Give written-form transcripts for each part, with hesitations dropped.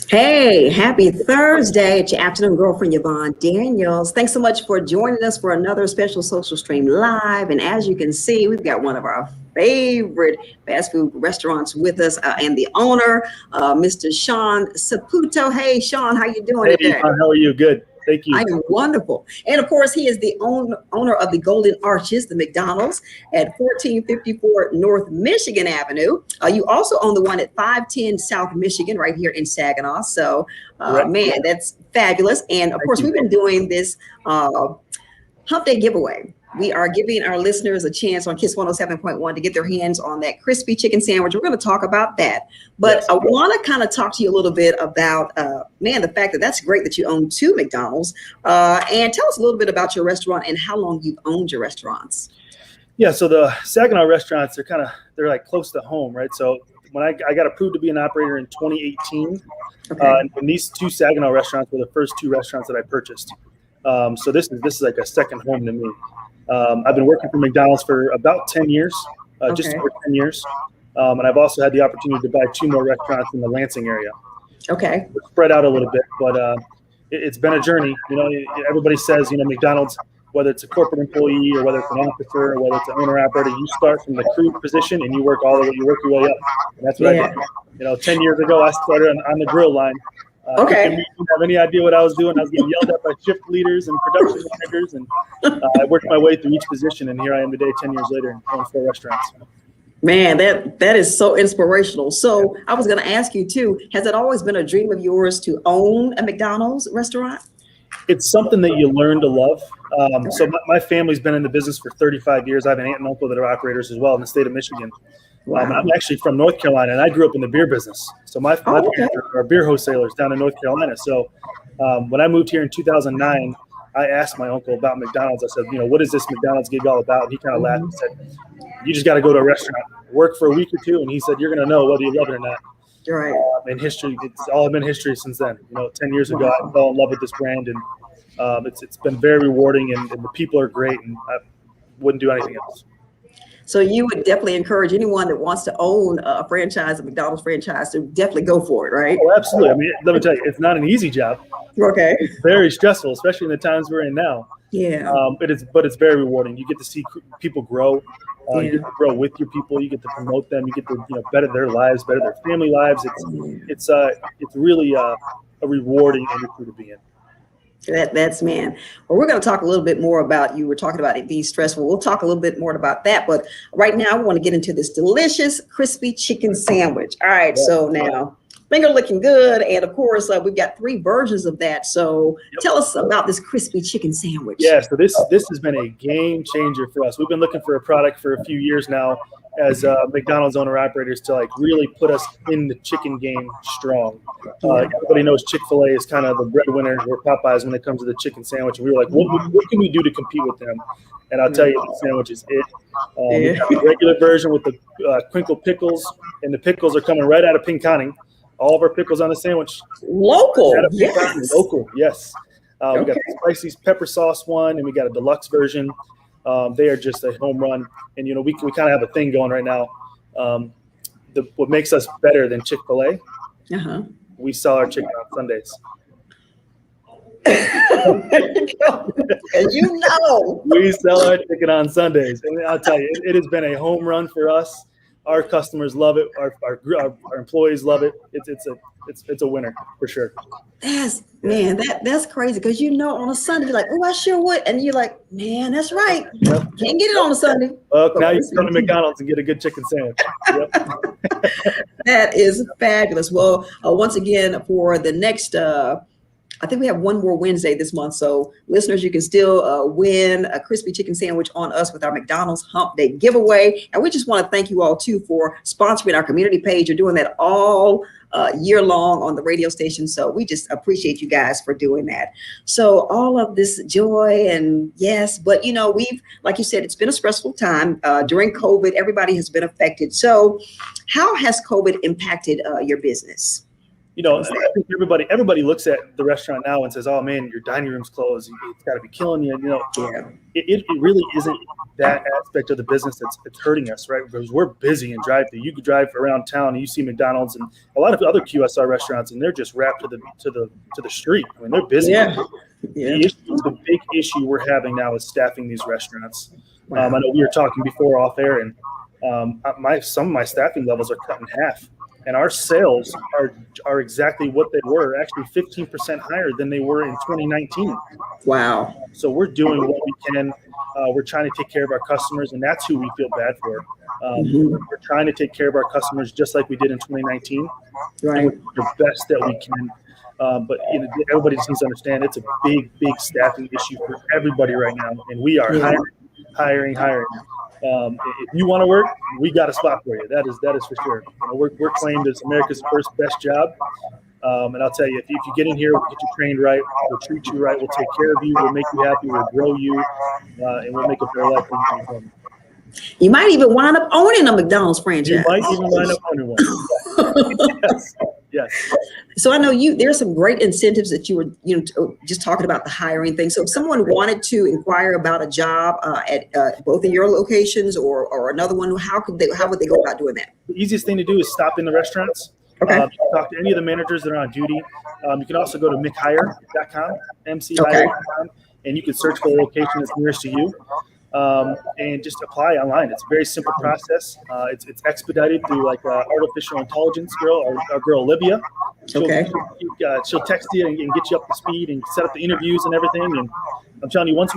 Hey, happy Thursday. It's your afternoon girlfriend, Yvonne Daniels. Thanks so much for joining us for another special social stream live. And as you can see, we've got one of our favorite fast food restaurants with us and the owner, Mr. Shawn Saputo. Hey, Shawn, how you doing Hey, today? how are you? Good. Thank you. I am wonderful. And of course, he is the owner of the Golden Arches, the McDonald's at 1454 North Michigan Avenue. You also own the one at 510 South Michigan, right here in Saginaw. So, Correct. man, that's fabulous. And of course, we've been doing this Hump Day giveaway. We are giving our listeners a chance on Kiss 107.1 to get their hands on that crispy chicken sandwich. We're going to talk about that. But Yes. I want to kind of talk to you a little bit about, the fact that that's great that you own two McDonald's. And tell us a little bit about your restaurant and how long you've owned your restaurants. Yeah, so the Saginaw restaurants, they're like close to home, right? So when I got approved to be an operator in 2018, Okay. and these two Saginaw restaurants were the first two restaurants that I purchased. So this is like a second home to me. I've been working for McDonald's for about 10 years, just Okay. over 10 years. And I've also had the opportunity to buy two more restaurants in the Lansing area. Okay. We're spread out a little bit, but it's been a journey. You know, everybody says, McDonald's, whether it's a corporate employee or whether it's an officer or whether it's an owner operator, you start from the crew position and you work you work your way up. And that's what I did. 10 years ago, I started on the grill line. Okay. I didn't have any idea what I was doing. I was getting yelled at by shift leaders and production managers, and I worked my way through each position. And here I am today, 10 years later, and owning 4 restaurants. Man, that is so inspirational. So I was going to ask you too, has it always been a dream of yours to own a McDonald's restaurant? It's something that you learn to love. So my family's been in the business for 35 years. I have an aunt and uncle that are operators as well in the state of Michigan. Wow. I'm actually from North Carolina, and I grew up in the beer business. So my parents are beer wholesalers down in North Carolina. So when I moved here in 2009, I asked my uncle about McDonald's. I said, what is this McDonald's gig all about? And he kind of laughed and said, you just got to go to a restaurant, work for a week or two. And he said, you're going to know whether you love it or not. Right. In history, it's all been history since then. 10 years ago, I fell in love with this brand, and it's been very rewarding, and the people are great, and I wouldn't do anything else. So you would definitely encourage anyone that wants to own a franchise, a McDonald's franchise, to definitely go for it, right? Oh, absolutely. I mean, let me tell you, it's not an easy job. Okay. It's very stressful, especially in the times we're in now. Yeah. But it's very rewarding. You get to see people grow. You get to grow with your people. You get to promote them. You get to better their lives, better their family lives. It's really a rewarding industry to be in. That's man. Well, we're going to talk a little bit more about, you were talking about it being stressful. We'll talk a little bit more about that. But right now, we want to get into this delicious crispy chicken sandwich. All right. Yeah. So now, finger looking good. And of course, we've got 3 versions of that. So tell us about this crispy chicken sandwich. Yeah. So this has been a game changer for us. We've been looking for a product for a few years now as McDonald's owner operators to really put us in the chicken game strong. Everybody knows Chick-fil-A is kind of the breadwinner or Popeyes when it comes to the chicken sandwich. And we were like, what can we do to compete with them? And I'll tell you, the sandwich is it. We have a regular version with the crinkle pickles, and the pickles are coming right out of Pinconning. All of our pickles on the sandwich. Local, yes. Local, yes. We got the spicy pepper sauce one, and we got a deluxe version. They are just a home run. And, we kind of have a thing going right now. What makes us better than Chick-fil-A, we sell our chicken on Sundays. We sell our chicken on Sundays. And I'll tell you, it has been a home run for us. Our customers love it. Our employees love it. It's a winner for sure. That's crazy, because on a Sunday you're like, oh, I sure would, and you're like, man, that's right. Yep. Can't get it on a Sunday. Well, now you can go to McDonald's and get a good chicken sandwich. Yep. That is fabulous. Well, once again, for the next. I think we have one more Wednesday this month. So listeners, you can still win a crispy chicken sandwich on us with our McDonald's Hump Day giveaway. And we just want to thank you all too for sponsoring our community page. You're doing that all year long on the radio station. So we just appreciate you guys for doing that. So all of this joy and yes, but we've, like you said, it's been a stressful time during COVID. Everybody has been affected. So how has COVID impacted your business? I think everybody looks at the restaurant now and says, "Oh man, your dining room's closed. It's got to be killing you." Yeah. It really isn't that aspect of the business that's hurting us, right? Because we're busy and drive-through. You could drive around town and you see McDonald's and a lot of other QSR restaurants, and they're just wrapped to the street. I mean, they're busy. Yeah. The big issue we're having now is staffing these restaurants. Wow. I know we were talking before off air, and some of my staffing levels are cut in half, and our sales are exactly what they were, actually 15% higher than they were in 2019. Wow. So we're doing what we can. We're trying to take care of our customers, and that's who we feel bad for. We're trying to take care of our customers just like we did in 2019, Right. the best that we can. But everybody just needs to understand it's a big staffing issue for everybody right now, and we are hiring. If you want to work, we got a spot for you. That is for sure. We're claimed as America's first best job. And I'll tell you, if you get in here, we'll get you trained right, we'll treat you right, we'll take care of you, we'll make you happy, we'll grow you, and we'll make a better life for you. You might even wind up owning a McDonald's franchise. You might even wind up owning one. Yes. So I know there's some great incentives that you were, just talking about the hiring thing. So if someone wanted to inquire about a job at both of your locations or another one, how would they go about doing that? The easiest thing to do is stop in the restaurants. Okay. You can talk to any of the managers that are on duty. You can also go to mchire.com, mchire.com, and you can search for the location that's nearest to you. And just apply online. It's a very simple process. It's expedited through like artificial intelligence girl, our girl Olivia. She'll text you and get you up to speed and set up the interviews and everything. And I'm telling you, once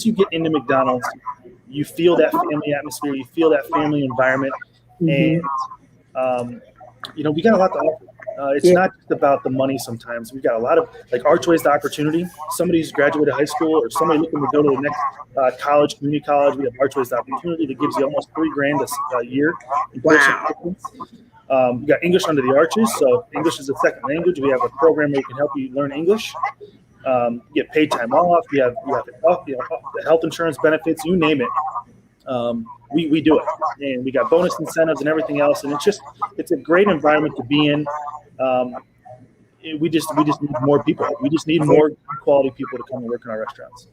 you get into McDonald's, you feel that family atmosphere, you feel that family environment, and we got a lot to offer. It's not just about the money sometimes. We've got a lot of archways to opportunity. Somebody who's graduated high school or somebody looking to go to the next college, community college, we have archways to opportunity that gives you almost $3,000 a year. Wow. We got English under the arches. So English is a second language. We have a program where we can help you learn English. You get paid time off. You have health insurance benefits, you name it. We do it, and we got bonus incentives and everything else. And it's a great environment to be in. We just need more people. We just need more quality people to come and work in our restaurants.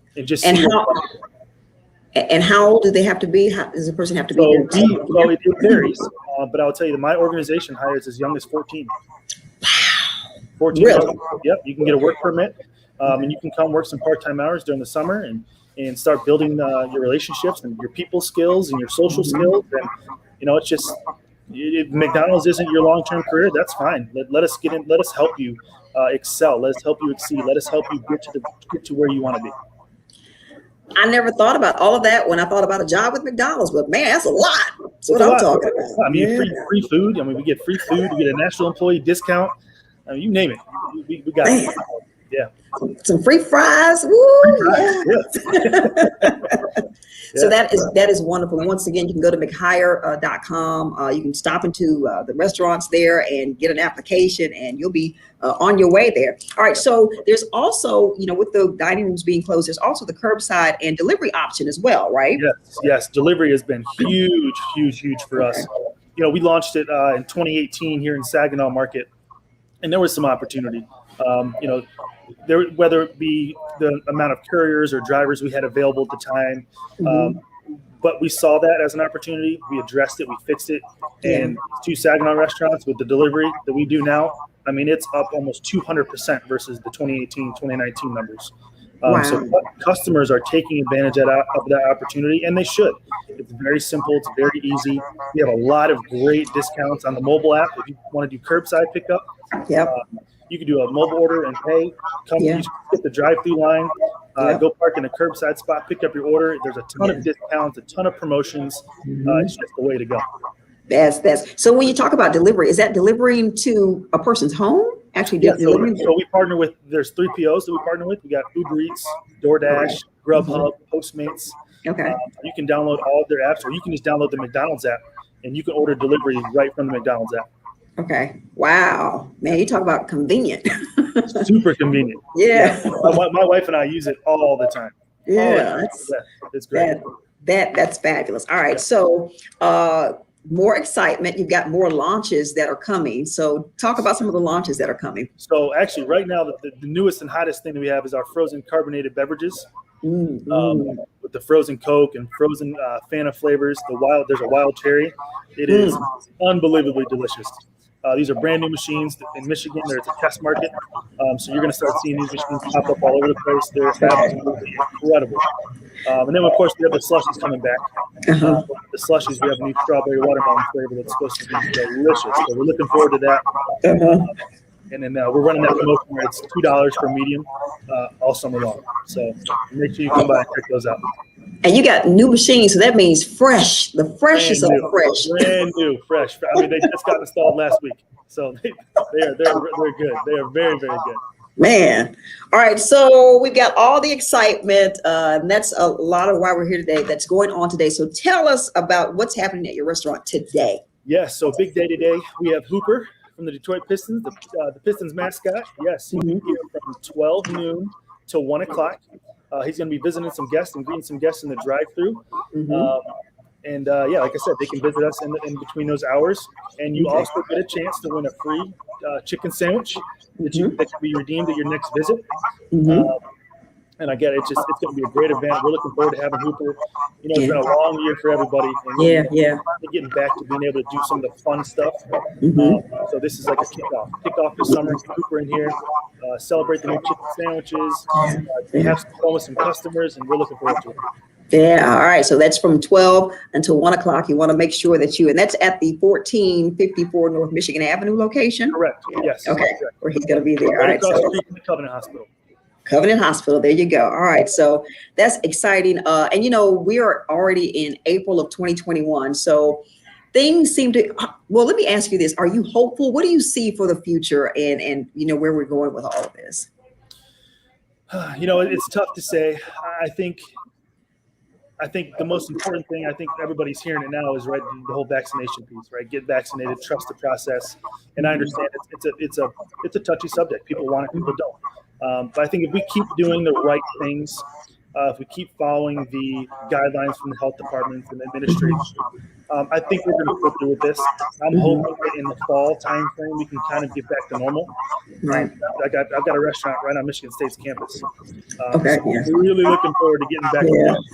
And how old do they have to be? How does a person have to be? It varies, but I'll tell you that my organization hires as young as 14. Wow. 14. Really? Yep. You can get a work permit, and you can come work some part-time hours during the summer and start building your relationships and your people skills and your social skills. And it's just, if McDonald's isn't your long-term career, that's fine. Let us get in. Let us help you excel. Let us help you exceed. Let us help you get to where you want to be. I never thought about all of that when I thought about a job with McDonald's, but man, that's a lot. That's what I'm talking about. I mean, free food. I mean, we get free food. We get a national employee discount. I mean, you name it. We got it. Yeah. Some free fries. Woo, yeah. So that is wonderful. Once again, you can go to mchire.com. You can stop into the restaurants there and get an application, and you'll be on your way there. All right. So there's also, with the dining rooms being closed, there's also the curbside and delivery option as well, right? Yes. Delivery has been huge for us. We launched it in 2018 here in Saginaw Market, and there was some opportunity. Whether it be the amount of couriers or drivers we had available at the time, but we saw that as an opportunity. We addressed it, we fixed it, and 2 Saginaw restaurants with the delivery that we do now, I mean, it's up almost 200% versus the 2018, 2019 numbers. Wow. So customers are taking advantage of that opportunity, and they should. It's very simple. It's very easy. We have a lot of great discounts on the mobile app. If you want to do curbside pickup, you can do a mobile order and pay. You get the drive-through line, go park in a curbside spot, pick up your order. There's a ton of discounts, a ton of promotions. It's just the way to go. So when you talk about delivery, is that delivering to a person's home? Actually, delivering? So we partner with, there's 3 POs that we partner with. We got Uber Eats, DoorDash, Grubhub, Postmates. Okay. You can download all of their apps, or you can just download the McDonald's app, and you can order delivery right from the McDonald's app. Okay. Wow. Man, you talk about convenient. Super convenient. Yeah. My wife and I use it all the time. Yeah. It's great. That's fabulous. All right. So more excitement. You've got more launches that are coming. So talk about some of the launches that are coming. So actually, right now, the newest and hottest thing that we have is our frozen carbonated beverages. With the frozen Coke and frozen Fanta flavors. There's a wild cherry. It is unbelievably delicious. These are brand new machines in Michigan. There's a test market. So you're going to start seeing these machines pop up all over the place. They're absolutely incredible. And then, of course, we have the slushies coming back. The slushies, we have a new strawberry watermelon flavor that's supposed to be delicious. So we're looking forward to that. And then we're running that promotion where it's $2 for medium all summer long. So make sure you come by and check those out. And you got new machines, so that means fresh. The freshest of fresh. Brand new, fresh. I mean, they just got installed last week. So they're good. They are very, very good. Man. All right. So we've got all the excitement. And that's a lot of why we're here today. That's going on today. So tell us about what's happening at your restaurant today. Yes. So big day today. We have Hooper from the Detroit Pistons, the Pistons mascot. Yes. He'll be here from 12 noon till 1 o'clock. He's going to be visiting some guests and greeting some guests in the drive-thru. Like I said, they can visit us in between those hours. And you also get a chance to win a free chicken sandwich that can be redeemed at your next visit. And again, it's going to be a great event. We're looking forward to having Hooper. It's been a long year for everybody. And getting back to being able to do some of the fun stuff. So this is like a kickoff this summer. Hooper in here, celebrate the new chicken sandwiches. Have some fun with some customers, and we're looking forward to it. Yeah. All right. So that's from 12 until 1 o'clock. You want to make sure that and that's at the 1454 North Michigan Avenue location. Correct. Yes. Okay. Where he's going to be there. All right. Across the street from the Covenant Hospital. Covenant Hospital. There you go. All right. So that's exciting. And we are already in April of 2021. So things seem to, well, let me ask you this. Are you hopeful? What do you see for the future and where we're going with all of this? It's tough to say. I think the most important thing, I think everybody's hearing it now, is the whole vaccination piece, right? Get vaccinated, trust the process. And I understand it's a touchy subject. People want it, people don't. But I think if we keep doing the right things, if we keep following the guidelines from the health departments and administration, I think we're going to go through with this. I'm hoping that in the fall time frame we can kind of get back to normal. Right. I've got a restaurant right on Michigan State's campus. So we're really looking forward to getting back to normal.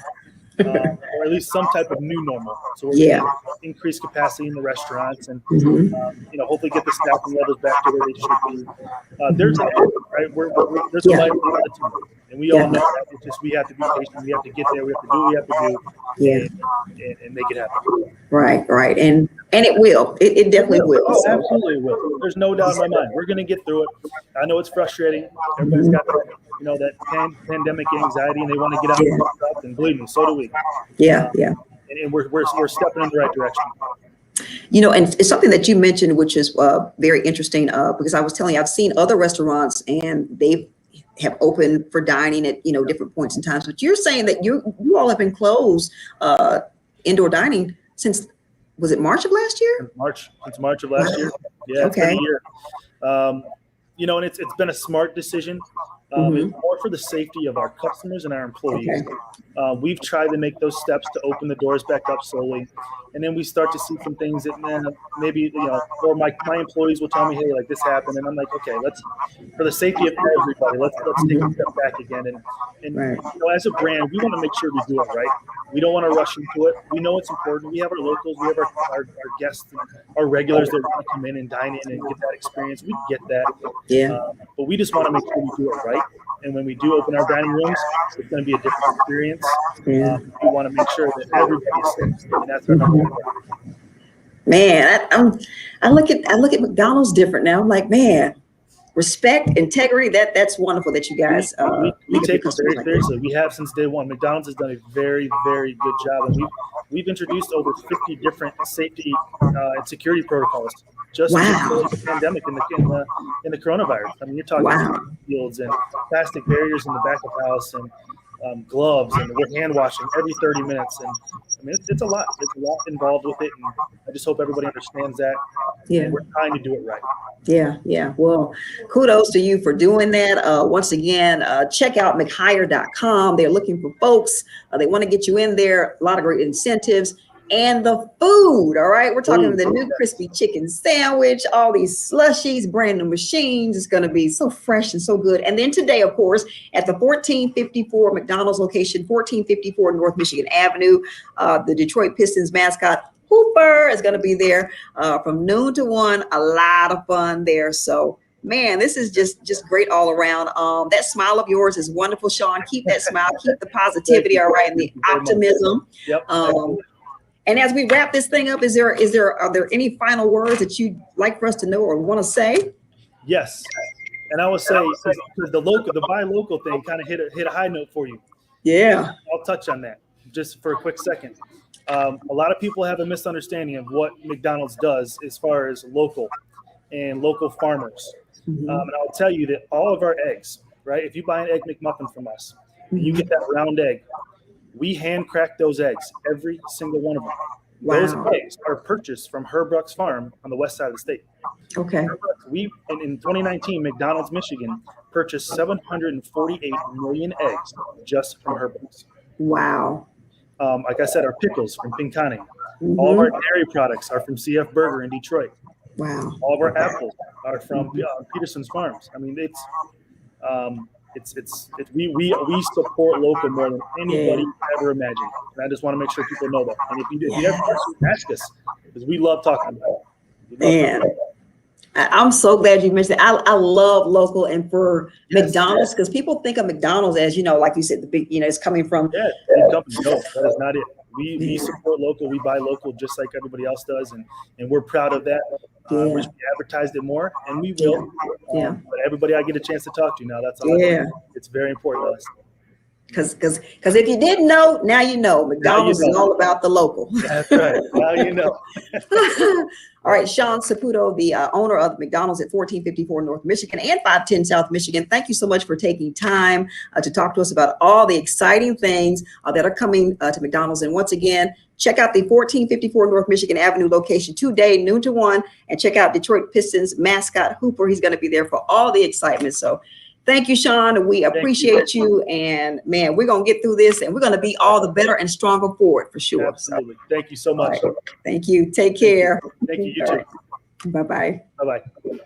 Or at least some type of new normal. So we're going to increase capacity in the restaurants and hopefully get the staffing levels back to where they should be. There's a light, right? There's a light at the end of the tunnel, and we all know that. It's just we have to be patient. We have to get there. We have to do what we have to do, and make it happen. Right, and it will. It definitely will. Oh, absolutely will. There's no doubt in my mind. We're going to get through it. I know it's frustrating. Everybody's got that pandemic anxiety, and they want to get out and do stuff. And believe me, so do we. Yeah. And we're stepping in the right direction. And it's something that you mentioned, which is very interesting, because I was telling you, I've seen other restaurants and they have opened for dining at different points in time. But you're saying that you all have been closed indoor dining since, was it March of last year? Since March of last year. Yeah. It's been a year. And it's been a smart decision. It's more for the safety of our customers and our employees. We've tried to make those steps to open the doors back up slowly. And then we start to see some things that maybe, or my employees will tell me, hey, like this happened. And I'm like, okay, for the safety of everybody, let's take a step back again. And as a brand, we want to make sure we do it right. We don't want to rush into it. We know it's important. We have our locals, we have our guests, our regulars that want to come in and dine in and get that experience. We get that. Yeah. But we just want to make sure we do it right. And when we do open our dining rooms, it's going to be a different experience. We want to make sure that everybody's safe, and that's our number one. Man, I look at McDonald's different now. I'm like, man, respect, integrity. That's wonderful that you guys. We take it very seriously. We have since day one. McDonald's has done a very, very good job, and we've introduced over 50 different safety and security protocols just in the pandemic and the coronavirus. I mean, you're talking fields and plastic barriers in the back of the house and gloves, and we're hand washing every 30 minutes. And I mean, it's a lot. It's a lot involved with it, and I just hope everybody understands that. Yeah, we're trying to do it right. Yeah. Well, kudos to you for doing that. Once again, check out mchire.com. They're looking for folks. They want to get you in there. A lot of great incentives. and the food. All right, we're talking Ooh, the new crispy chicken sandwich, all these slushies, brand new machines. It's going to be so fresh and so good. And then today, of course, at the 1454 McDonald's location, 1454 North Michigan Avenue, the Detroit Pistons mascot Hooper is going to be there from noon to 1. A lot of fun there. So man, this is just great all around. That smile of yours is wonderful, Shawn. Keep that smile, keep the positivity, all right, and the optimism. Yep. And as we wrap this thing up, are there any final words that you'd like for us to know or want to say? Yes. And I would say the buy local thing kind of hit a high note for you. Yeah. I'll touch on that just for a quick second. A lot of people have a misunderstanding of what McDonald's does as far as local and local farmers. Mm-hmm. And I'll tell you that all of our eggs, right? If you buy an Egg McMuffin from us, and you get that round egg, we hand crack those eggs, every single one of them. Wow. Those eggs are purchased from Herbruck's farm on the west side of the state. Okay. In 2019, McDonald's Michigan purchased 748 million eggs just from Herbruck's. Wow. Like I said, our pickles from Pinkani. Mm-hmm. All of our dairy products are from CF Burger in Detroit. Wow. All of our apples are from Peterson's Farms. I mean, we support local more than anybody ever imagined. And I just want to make sure people know that. And if you ever ask us, because we love talking about it. Man, I'm so glad you mentioned that. I love local, and for McDonald's, because people think of McDonald's as, like you said, the big, it's coming from. Yeah, big company. No, that is not it. We support local. We buy local just like everybody else does, and we're proud of that. Wish we advertised it more, and we will. But everybody I get a chance to talk to now, that's all. It's very important to us. Because if you didn't know, now you know. McDonald's is all about the local. That's right. Now you know. All right, Shawn Saputo, the owner of McDonald's at 1454 North Michigan and 510 South Michigan. Thank you so much for taking time to talk to us about all the exciting things that are coming to McDonald's. And once again, check out the 1454 North Michigan Avenue location today, noon to 1, and check out Detroit Pistons mascot Hooper. He's going to be there for all the excitement. So thank you, Shawn. We appreciate you. And man, we're going to get through this, and we're going to be all the better and stronger for it, for sure. Absolutely. Thank you so much. Right. Thank you. Take care. Thank you. You too. Bye-bye. Bye-bye.